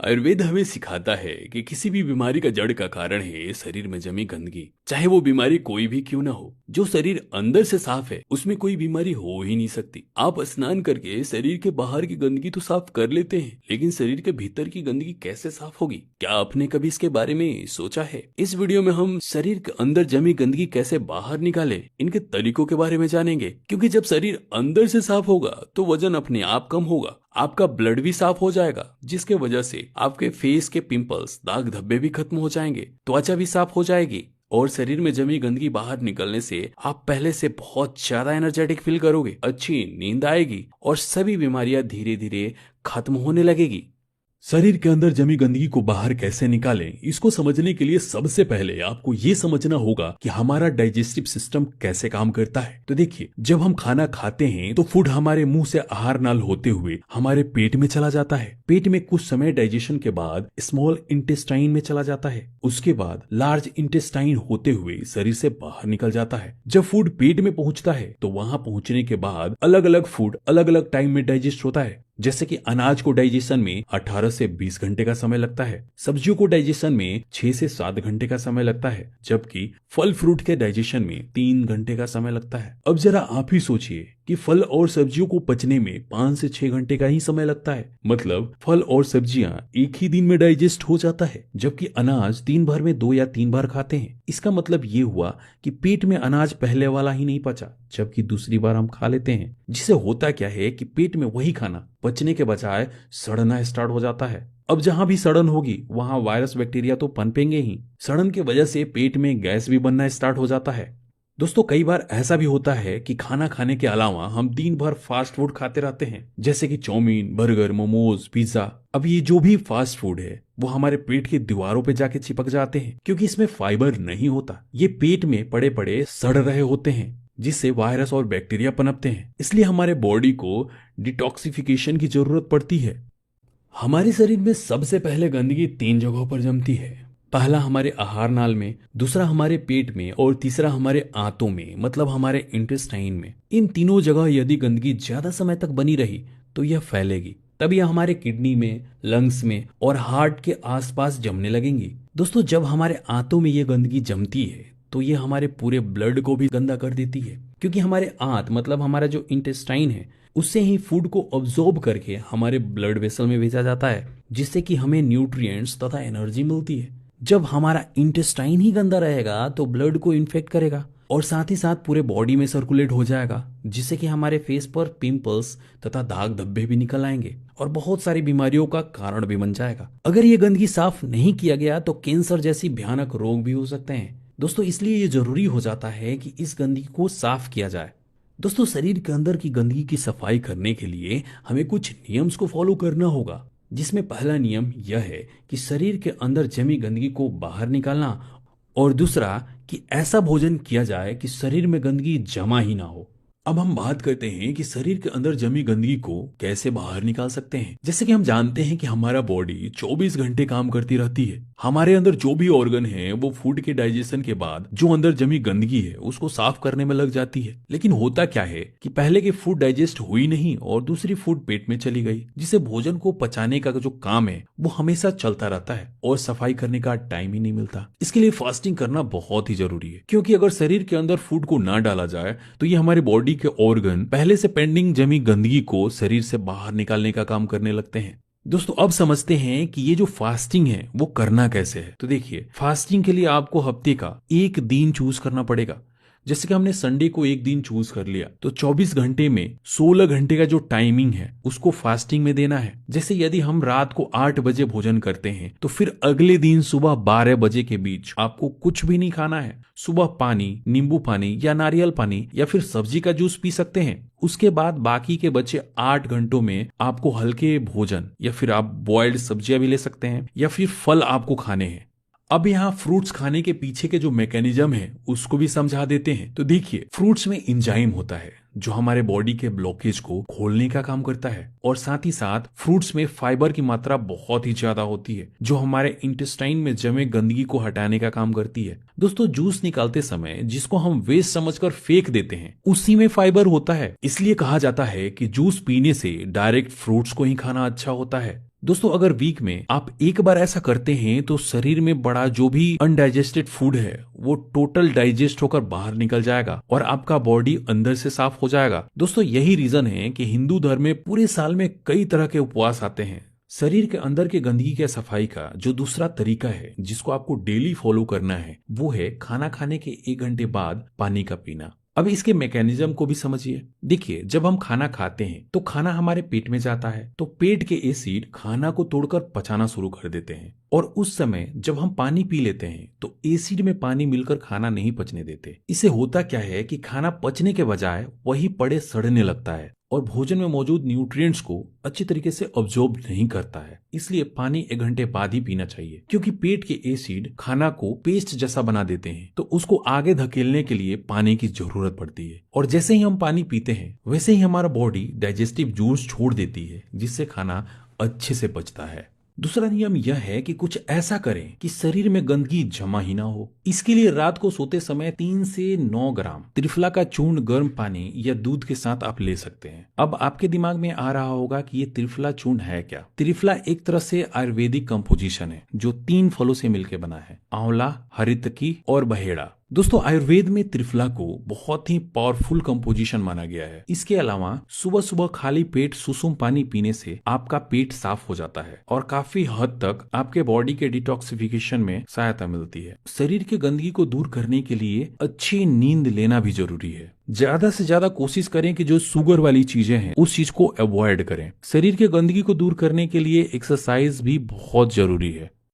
आयुर्वेद हमें सिखाता है कि किसी भी बीमारी का जड़ का कारण है शरीर में जमी गंदगी। चाहे वो बीमारी कोई भी क्यों ना हो, जो शरीर अंदर से साफ है उसमें कोई बीमारी हो ही नहीं सकती। आप स्नान करके शरीर के बाहर की गंदगी तो साफ कर लेते हैं, लेकिन शरीर के भीतर की गंदगी कैसे साफ होगी? क्या आपने कभी इसके बारे में सोचा है? इस वीडियो में हम शरीर के अंदर जमी गंदगी कैसे बाहर निकाले, इनके तरीकों के बारे में जानेंगे। क्योंकि जब शरीर अंदर से साफ होगा तो वजन अपने आप कम होगा, आपका ब्लड भी साफ हो जाएगा, जिसके वजह से आपके फेस के पिंपल्स, दाग धब्बे भी खत्म हो जाएंगे, त्वचा भी साफ हो जाएगी और शरीर में जमी गंदगी बाहर निकलने से आप पहले से बहुत ज्यादा एनर्जेटिक फील करोगे, अच्छी नींद आएगी और सभी बीमारियां धीरे धीरे खत्म होने लगेगी। शरीर के अंदर जमी गंदगी को बाहर कैसे निकालें, इसको समझने के लिए सबसे पहले आपको ये समझना होगा कि हमारा डाइजेस्टिव सिस्टम कैसे काम करता है। तो देखिए, जब हम खाना खाते हैं तो फूड हमारे मुंह से आहार नाल होते हुए हमारे पेट में चला जाता है। पेट में कुछ समय डाइजेशन के बाद स्मॉल इंटेस्टाइन में चला जाता है, उसके बाद लार्ज इंटेस्टाइन होते हुए शरीर से बाहर निकल जाता है। जब फूड पेट में पहुंचता है तो वहां पहुंचने के बाद अलग अलग फूड अलग अलग टाइम में डाइजेस्ट होता है। जैसे कि अनाज को डाइजेशन में 18 से 20 घंटे का समय लगता है, सब्जियों को डाइजेशन में 6 से 7 घंटे का समय लगता है, जबकि फल फ्रूट के डाइजेशन में 3 घंटे का समय लगता है। अब जरा आप ही सोचिए कि फल और सब्जियों को पचने में 5 से 6 घंटे का ही समय लगता है। मतलब फल और सब्जियां एक ही दिन में डाइजेस्ट हो जाता है, जबकि अनाज दिन भर में 2 या 3 बार खाते हैं। इसका मतलब ये हुआ कि पेट में अनाज पहले वाला ही नहीं पचा, जबकि दूसरी बार हम खा लेते हैं। जिसे होता क्या है कि पेट में वही खाना पचने के बजाय सड़ना स्टार्ट हो जाता है। अब जहां भी सड़न होगी वहां वायरस बैक्टीरिया तो पनपेंगे ही। सड़न की वजह से पेट में गैस भी बनना स्टार्ट हो जाता है। दोस्तों, कई बार ऐसा भी होता है कि खाना खाने के अलावा हम दिन भर फास्ट फूड खाते रहते हैं, जैसे कि चाउमीन, बर्गर, मोमोज, पिज्जा। अब ये जो भी फास्ट फूड है वो हमारे पेट की दीवारों पे जाके चिपक जाते हैं, क्योंकि इसमें फाइबर नहीं होता। ये पेट में पड़े पड़े सड़ रहे होते हैं, जिससे वायरस और बैक्टीरिया पनपते हैं। इसलिए हमारे बॉडी को डिटॉक्सिफिकेशन की जरूरत पड़ती है। हमारे शरीर में सबसे पहले गंदगी 3 जगहों पर जमती है। पहला हमारे आहार नाल में, दूसरा हमारे पेट में और तीसरा हमारे आंतों में, मतलब हमारे इंटेस्टाइन में। इन तीनों जगह यदि गंदगी ज्यादा समय तक बनी रही तो यह फैलेगी, तब यह हमारे किडनी में, लंग्स में और हार्ट के आसपास जमने लगेंगी। दोस्तों, जब हमारे आंतों में यह गंदगी जमती है तो ये हमारे पूरे ब्लड को भी गंदा कर देती है, क्योंकि हमारे आंत मतलब हमारा जो इंटेस्टाइन है उससे ही फूड को अब्सॉर्ब करके हमारे ब्लड वेसल में भेजा जाता है, जिससे कि हमें न्यूट्रिएंट्स तथा एनर्जी मिलती है। जब हमारा इंटेस्टाइन ही गंदा रहेगा तो ब्लड को इन्फेक्ट करेगा और साथ ही साथ पूरे बॉडी में सर्कुलेट हो जाएगा, जिससे कि हमारे फेस पर पिंपल्स तथा दाग धब्बे भी निकल आएंगे और बहुत सारी बीमारियों का कारण भी बन जाएगा। अगर ये गंदगी साफ नहीं किया गया तो कैंसर जैसी भयानक रोग भी हो सकते हैं। दोस्तों, इसलिए ये जरूरी हो जाता है कि इस गंदगी को साफ किया जाए। दोस्तों, शरीर के अंदर की गंदगी की सफाई करने के लिए हमें कुछ नियम्स को फॉलो करना होगा, जिसमें पहला नियम यह है कि शरीर के अंदर जमी गंदगी को बाहर निकालना, और दूसरा कि ऐसा भोजन किया जाए कि शरीर में गंदगी जमा ही ना हो। अब हम बात करते हैं कि शरीर के अंदर जमी गंदगी को कैसे बाहर निकाल सकते हैं। जैसे कि हम जानते हैं कि हमारा बॉडी 24 घंटे काम करती रहती है। हमारे अंदर जो भी ऑर्गन है वो फूड के डाइजेशन के बाद जो अंदर जमी गंदगी है उसको साफ करने में लग जाती है। लेकिन होता क्या है कि पहले की फूड डाइजेस्ट हुई नहीं और दूसरी फूड पेट में चली गई, जिससे भोजन को पचाने का जो काम है वो हमेशा चलता रहता है और सफाई करने का टाइम ही नहीं मिलता। इसके लिए फास्टिंग करना बहुत ही जरूरी है, क्योंकि अगर शरीर के अंदर फूड को ना डाला जाए तो ये हमारे बॉडी के ऑर्गन पहले से पेंडिंग जमी गंदगी को शरीर से बाहर निकालने का काम करने लगते हैं। दोस्तों, अब समझते हैं कि ये जो फास्टिंग है वो करना कैसे है। तो देखिए, फास्टिंग के लिए आपको हफ्ते का एक दिन चूज करना पड़ेगा। जैसे कि हमने संडे को एक दिन चूज कर लिया तो 24 घंटे में 16 घंटे का जो टाइमिंग है उसको फास्टिंग में देना है। जैसे यदि हम रात को 8 बजे भोजन करते हैं तो फिर अगले दिन सुबह 12 बजे के बीच आपको कुछ भी नहीं खाना है। सुबह पानी, नींबू पानी या नारियल पानी या फिर सब्जी का जूस पी सकते हैं। उसके बाद बाकी के बचे 8 घंटों में आपको हल्के भोजन या फिर आप बॉइल्ड सब्जियां भी ले सकते हैं या फिर फल आपको खाने हैं। अब यहाँ फ्रूट्स खाने के पीछे के जो मैकेनिज्म है उसको भी समझा देते हैं। तो देखिए, फ्रूट्स में एंजाइम होता है जो हमारे बॉडी के ब्लॉकेज को खोलने का काम करता है, और साथ ही साथ फ्रूट्स में फाइबर की मात्रा बहुत ही ज्यादा होती है जो हमारे इंटेस्टाइन में जमे गंदगी को हटाने का काम करती है। दोस्तों, जूस निकालते समय जिसको हम वेस्ट समझकर फेंक देते हैं उसी में फाइबर होता है। इसलिए कहा जाता है कि जूस पीने से डायरेक्ट फ्रूट्स को ही खाना अच्छा होता है। दोस्तों अगर वीक में आप एक बार ऐसा करते हैं तो शरीर में बड़ा जो भी अनडाइजेस्टेड फूड है वो टोटल डाइजेस्ट होकर बाहर निकल जाएगा और आपका बॉडी अंदर से साफ हो जाएगा। दोस्तों यही रीजन है कि हिंदू धर्म में पूरे साल में कई तरह के उपवास आते हैं। शरीर के अंदर के गंदगी के सफाई का जो दूसरा तरीका है जिसको आपको डेली फॉलो करना है वो है खाना खाने के 1 घंटे बाद पानी का पीना। अब इसके मैकेनिज्म को भी समझिए। देखिए जब हम खाना खाते हैं तो खाना हमारे पेट में जाता है तो पेट के एसिड खाना को तोड़कर पचाना शुरू कर देते हैं और उस समय जब हम पानी पी लेते हैं तो एसिड में पानी मिलकर खाना नहीं पचने देते। इससे होता क्या है कि खाना पचने के बजाय वही पड़े सड़ने लगता है और भोजन में मौजूद न्यूट्रिएंट्स को अच्छी तरीके से अब्जॉर्ब नहीं करता है। इसलिए पानी 1 घंटे बाद ही पीना चाहिए क्योंकि पेट के एसिड खाना को पेस्ट जैसा बना देते हैं तो उसको आगे धकेलने के लिए पानी की जरूरत पड़ती है और जैसे ही हम पानी पीते हैं वैसे ही हमारा बॉडी डाइजेस्टिव जूस छोड़ देती है जिससे खाना अच्छे से पचता है। दूसरा नियम यह है कि कुछ ऐसा करें कि शरीर में गंदगी जमा ही ना हो। इसके लिए रात को सोते समय 3 से 9 ग्राम त्रिफला का चूर्ण गर्म पानी या दूध के साथ आप ले सकते हैं। अब आपके दिमाग में आ रहा होगा कि ये त्रिफला चूर्ण है क्या। त्रिफला एक तरह से आयुर्वेदिक कंपोजिशन है जो 3 फलों से मिलकर बना है, आंवला, हरितकी और बहेड़ा। दोस्तों आयुर्वेद में त्रिफला को बहुत ही पावरफुल कंपोजिशन माना गया है। इसके अलावा सुबह सुबह खाली पेट सुसुम पानी पीने से आपका पेट साफ हो जाता है और काफी हद तक आपके बॉडी के डिटॉक्सिफिकेशन में सहायता मिलती है। शरीर की गंदगी को दूर करने के लिए अच्छी नींद लेना भी जरूरी है। ज्यादा से ज्यादा कोशिश करें कि जो शुगर वाली चीजें हैं उस चीज को अवॉइड करें। शरीर के गंदगी को दूर करने के लिए एक्सरसाइज भी बहुत जरूरी है।